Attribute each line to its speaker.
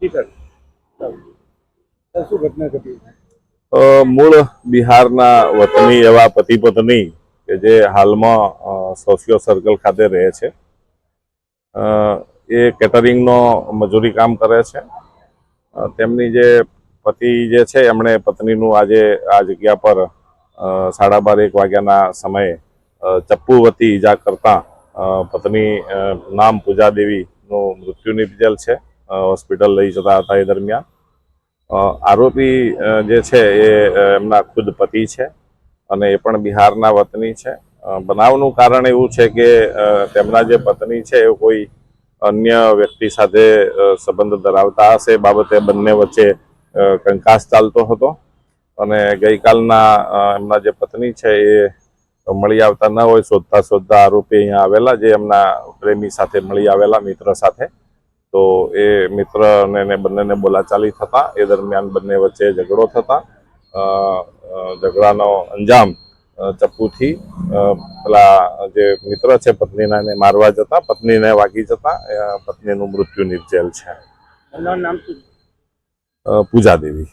Speaker 1: શું ઘટના ઘટી?
Speaker 2: મૂળ બિહારના વતની એવા પતિ પત્ની કે જે હાલમાં સોશિયો સર્કલ ખાતે રહે છે. એ કેટરિંગનો મજૂરી કામ કરે છે. તેમની જે પતિ જે છે એમણે પત્નીનું આજે આ જગ્યા પર 12:30 વાગ્યાના સમયે ચપ્પુવતી ઈજા કરતા પત્ની નામ પૂજા દેવીનું મૃત્યુ નિપજેલ છે. હોસ્પિટલ લઈ જતા હતા એ દરમિયાન આરોપી જે છે એ એમના ખુદ પતિ છે અને એ પણ બિહારના વતની છે. બનાવનું કારણ એવું છે કે તેમના જે પત્ની છે એ કોઈ અન્ય વ્યક્તિ સાથે સંબંધ ધરાવતા હશે. બાબતે બંને વચ્ચે કંકાસ ચાલતો હતો અને ગઈકાલના એમના જે પત્ની છે એ મળી આવતા ન હોય શોધતા શોધતા આરોપી અહીંયા આવેલા, જે એમના પ્રેમી સાથે મળી આવેલા, મિત્ર સાથે. તો એ મિત્ર ને બંનેને બોલાચાલી થતા એ દરમિયાન બંને વચ્ચે ઝઘડો થતા ઝઘડાનો અંજામ ચપ્પુથી પેલા જે મિત્ર છે પત્નીના એને મારવા જતા પત્નીને વાગી જતા પત્નીનું મૃત્યુ નિપજેલ છે.
Speaker 1: નામ શું?
Speaker 2: પૂજા દેવી.